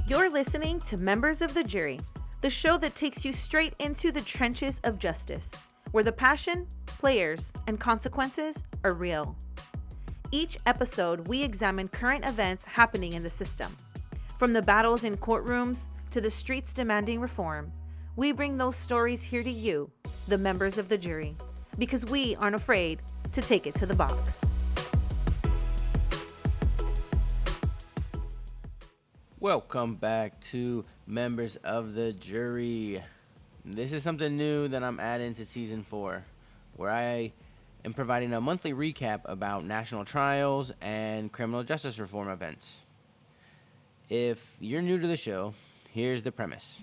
You're listening to Members of the Jury, the show that takes you straight into the trenches of justice, where the passion, players, and consequences are real. Each episode, we examine current events happening in the system. From the battles in courtrooms to the streets demanding reform, we bring those stories here to you, the members of the jury, because we aren't afraid to take it to the box. Welcome back to Members of the Jury. This is something new that I'm adding to Season 4, where I am providing a monthly recap about national trials and criminal justice reform events. If you're new to the show, here's the premise.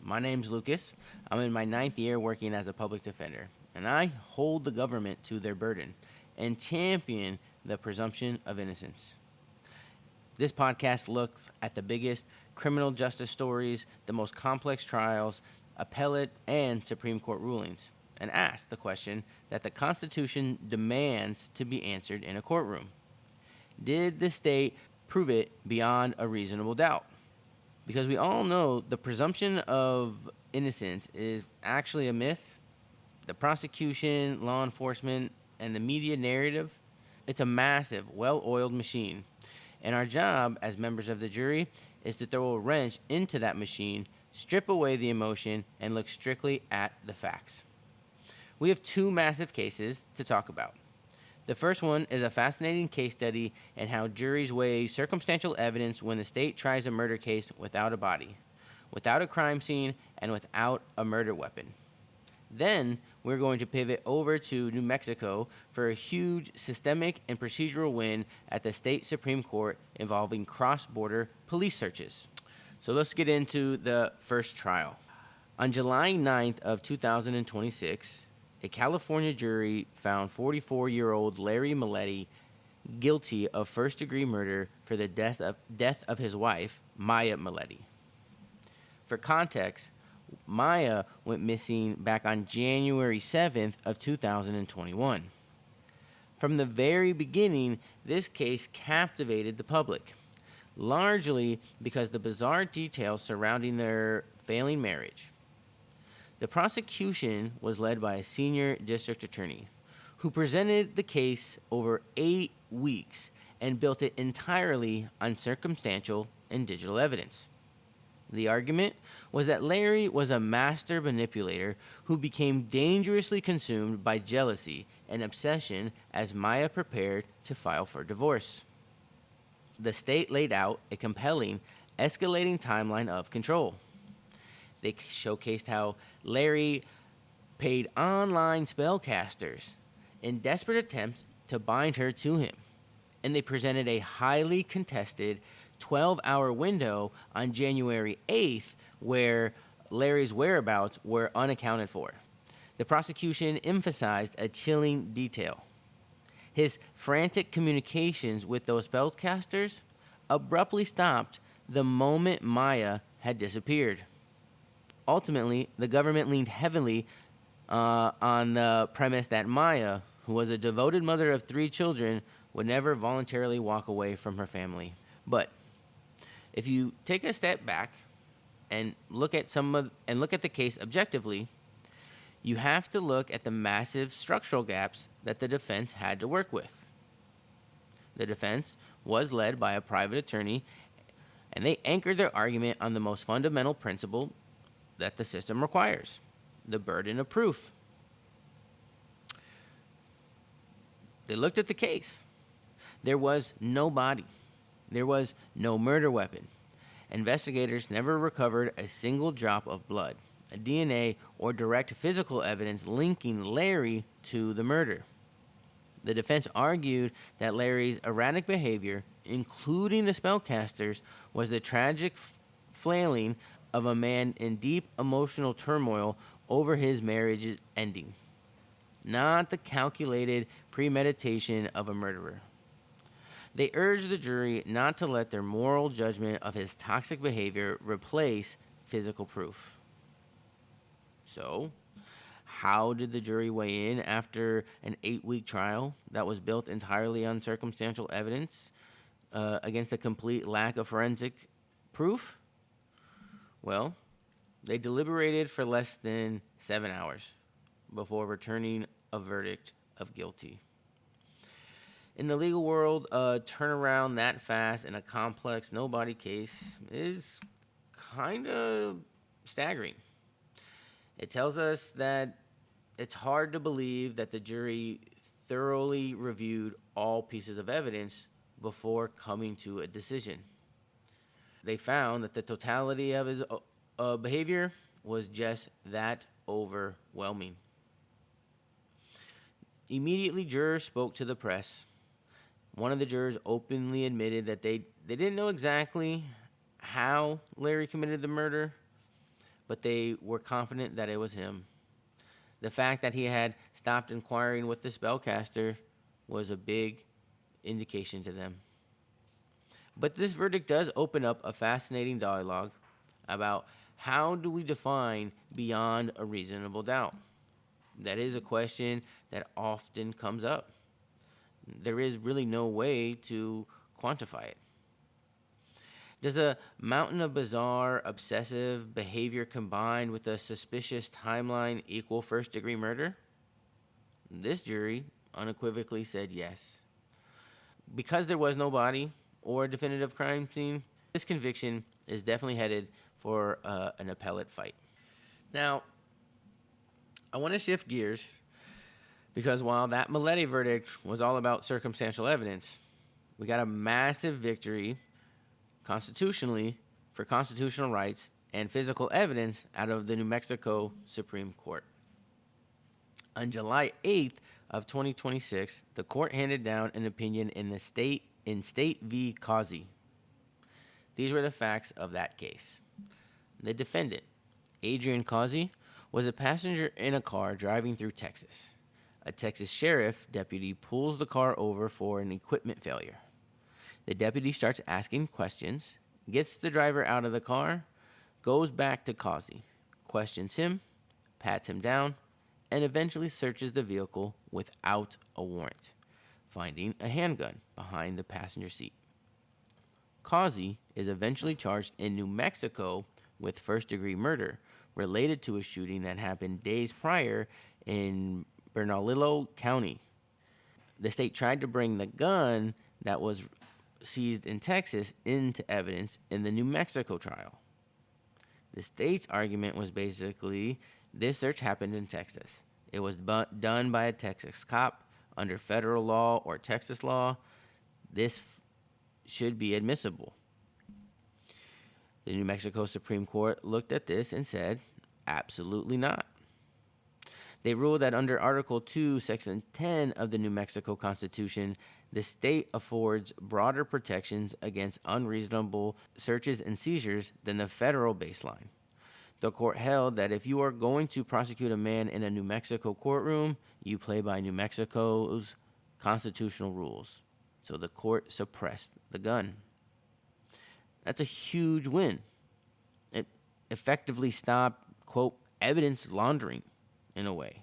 My name's Lucas. I'm in my 9th year working as a public defender, and I hold the government to their burden and champion the presumption of innocence. This podcast looks at the biggest criminal justice stories, the most complex trials, appellate and Supreme Court rulings, and asks the question that the Constitution demands to be answered in a courtroom. Did the state prove it beyond a reasonable doubt? Because we all know the presumption of innocence is actually a myth. The prosecution, law enforcement, and the media narrative, it's a massive, well-oiled machine. And our job as members of the jury is to throw a wrench into that machine, strip away the emotion, and look strictly at the facts. We have 2 massive cases to talk about. The first one is a fascinating case study in how juries weigh circumstantial evidence when the state tries a murder case without a body, without a crime scene, and without a murder weapon. Then we're going to pivot over to New Mexico for a huge systemic and procedural win at the state Supreme Court involving cross-border police searches. So let's get into the first trial. On July 9th of 2026, a California jury found 44-year-old Larry Millete guilty of first-degree murder for the death of his wife, Maya Millete. For context, Maya went missing back on January 7th of 2021. From the very beginning, this case captivated the public, largely because the bizarre details surrounding their failing marriage. The prosecution was led by a senior district attorney who presented the case over 8 weeks and built it entirely on circumstantial and digital evidence. The argument was that Larry was a master manipulator who became dangerously consumed by jealousy and obsession as Maya prepared to file for divorce. The state laid out a compelling, escalating timeline of control. They showcased how Larry paid online spellcasters in desperate attempts to bind her to him, and they presented a highly contested 12-hour window on January 8th where Larry's whereabouts were unaccounted for. The prosecution emphasized a chilling detail. His frantic communications with those spellcasters abruptly stopped the moment Maya had disappeared. Ultimately, the government leaned heavily on the premise that Maya, who was a devoted mother of 3 children, would never voluntarily walk away from her family. But if you take a step back and look at the case objectively, you have to look at the massive structural gaps that the defense had to work with. The defense was led by a private attorney, and they anchored their argument on the most fundamental principle that the system requires: the burden of proof. They looked at the case. There was no body. There was no murder weapon. Investigators never recovered a single drop of blood, DNA, or direct physical evidence linking Larry to the murder. The defense argued that Larry's erratic behavior, including the spellcasters, was the tragic flailing of a man in deep emotional turmoil over his marriage's ending, not the calculated premeditation of a murderer. They urged the jury not to let their moral judgment of his toxic behavior replace physical proof. So, how did the jury weigh in after an 8-week trial that was built entirely on circumstantial evidence against a complete lack of forensic Proof? Well, they deliberated for less than 7 hours before returning a verdict of guilty. In the legal world, a turnaround that fast in a complex no-body case is kind of staggering. It tells us that it's hard to believe that the jury thoroughly reviewed all pieces of evidence before coming to a decision. They found that the totality of his behavior was just that overwhelming. Immediately, jurors spoke to the press. One of the jurors openly admitted that they didn't know exactly how Larry committed the murder, but they were confident that it was him. The fact that he had stopped inquiring with the spellcaster was a big indication to them. But this verdict does open up a fascinating dialogue about how do we define beyond a reasonable doubt. That is a question that often comes up. There is really no way to quantify it. Does a mountain of bizarre, obsessive behavior combined with a suspicious timeline equal first-degree murder? This jury unequivocally said yes. Because there was no body or definitive crime scene, this conviction is definitely headed for an appellate fight. Now, I want to shift gears because while that Millete verdict was all about circumstantial evidence, we got a massive victory constitutionally for constitutional rights and physical evidence out of the New Mexico Supreme Court. On July 8th of 2026, the court handed down an opinion in State v. Causey. These were the facts of that case. The defendant, Adrian Causey, was a passenger in a car driving through Texas. A Texas sheriff deputy pulls the car over for an equipment failure. The deputy starts asking questions, gets the driver out of the car, goes back to Causey, questions him, pats him down, and eventually searches the vehicle without a warrant, finding a handgun behind the passenger seat. Causey is eventually charged in New Mexico with first-degree murder related to a shooting that happened days prior in Bernalillo County. The state tried to bring the gun that was seized in Texas into evidence in the New Mexico trial. The state's argument was basically this search happened in Texas. It was done by a Texas cop under federal law or Texas law. This should be admissible. The New Mexico Supreme Court looked at this and said, absolutely not. They ruled that under Article 2, Section 10 of the New Mexico Constitution, the state affords broader protections against unreasonable searches and seizures than the federal baseline. The court held that if you are going to prosecute a man in a New Mexico courtroom, you play by New Mexico's constitutional rules. So the court suppressed the gun. That's a huge win. It effectively stopped, quote, evidence laundering in a way.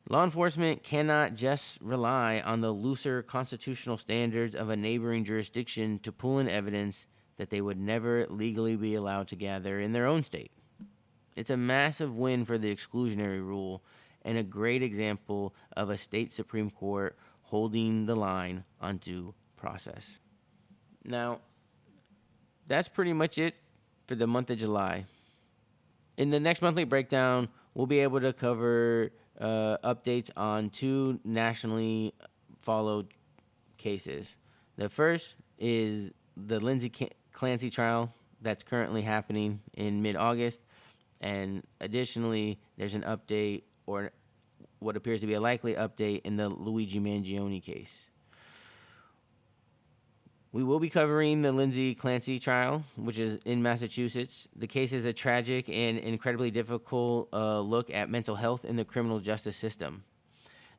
Law enforcement cannot just rely on the looser constitutional standards of a neighboring jurisdiction to pull in evidence that they would never legally be allowed to gather in their own state. It's a massive win for the exclusionary rule and a great example of a state Supreme Court holding the line on due process. Now, that's pretty much it for the month of July. In the next monthly breakdown, we'll be able to cover updates on two nationally followed cases. The first is the Lindsay Clancy trial that's currently happening in mid-August, and additionally, there's an update, or what appears to be a likely update, in the Luigi Mangione case. We will be covering the Lindsay Clancy trial, which is in Massachusetts. The case is a tragic and incredibly difficult look at mental health in the criminal justice system.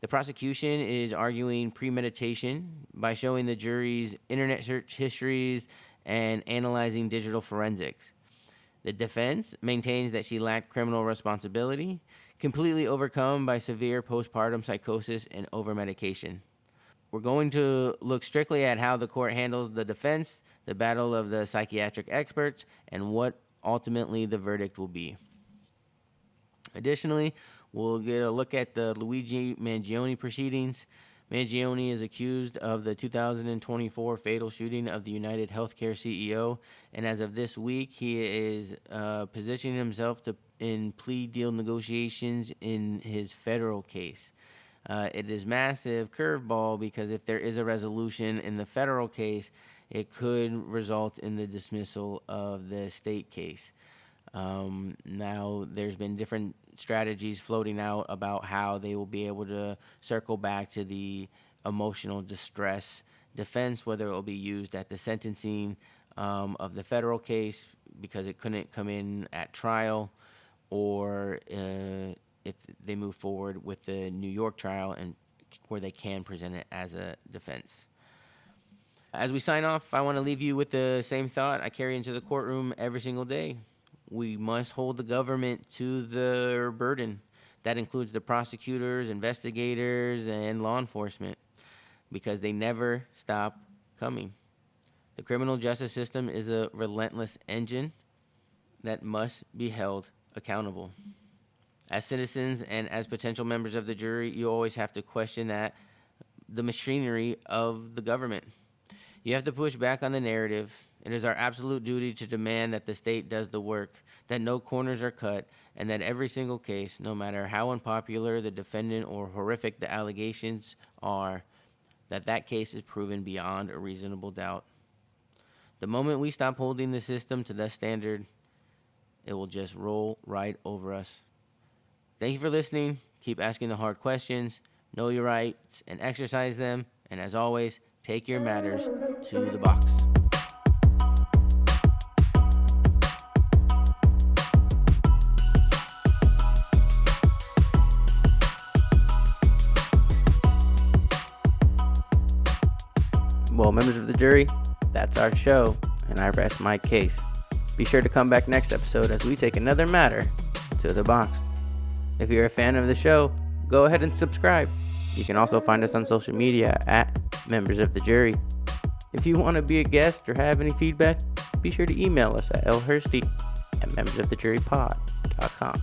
The prosecution is arguing premeditation by showing the jury's internet search histories and analyzing digital forensics. The defense maintains that she lacked criminal responsibility, completely overcome by severe postpartum psychosis and overmedication. We're going to look strictly at how the court handles the defense, the battle of the psychiatric experts, and what ultimately the verdict will be. Additionally, we'll get a look at the Luigi Mangione proceedings. Mangione is accused of the 2024 fatal shooting of the United Healthcare CEO, and as of this week, he is positioning himself in plea deal negotiations in his federal case. It is massive curveball because if there is a resolution in the federal case, it could result in the dismissal of the state case. Now, there's been different strategies floating out about how they will be able to circle back to the emotional distress defense, whether it will be used at the sentencing of the federal case because it couldn't come in at trial, or if they move forward with the New York trial and where they can present it as a defense. As we sign off, I want to leave you with the same thought I carry into the courtroom every single day. We must hold the government to their burden. That includes the prosecutors, investigators, and law enforcement, because they never stop coming. The criminal justice system is a relentless engine that must be held accountable. As citizens and as potential members of the jury, you always have to question the machinery of the government. You have to push back on the narrative. It is our absolute duty to demand that the state does the work, that no corners are cut, and that every single case, no matter how unpopular the defendant or horrific the allegations are, that case is proven beyond a reasonable doubt. The moment we stop holding the system to that standard, it will just roll right over us. Thank you for listening. Keep asking the hard questions, know your rights, and exercise them. And as always, take your matters to the box. Well, members of the jury, that's our show, and I rest my case. Be sure to come back next episode as we take another matter to the box. If you're a fan of the show, go ahead and subscribe. You can also find us on social media at Members of the Jury. If you want to be a guest or have any feedback, be sure to email us at lhursty@membersofthejurypod.com.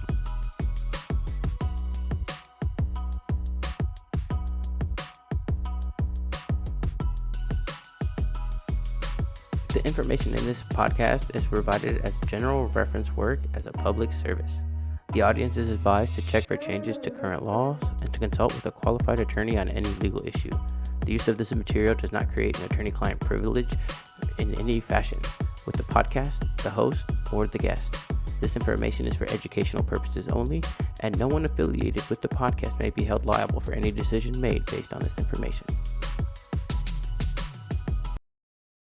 The information in this podcast is provided as general reference work as a public service. The audience is advised to check for changes to current laws and to consult with a qualified attorney on any legal issue. The use of this material does not create an attorney-client privilege in any fashion with the podcast, the host, or the guest. This information is for educational purposes only, and no one affiliated with the podcast may be held liable for any decision made based on this information.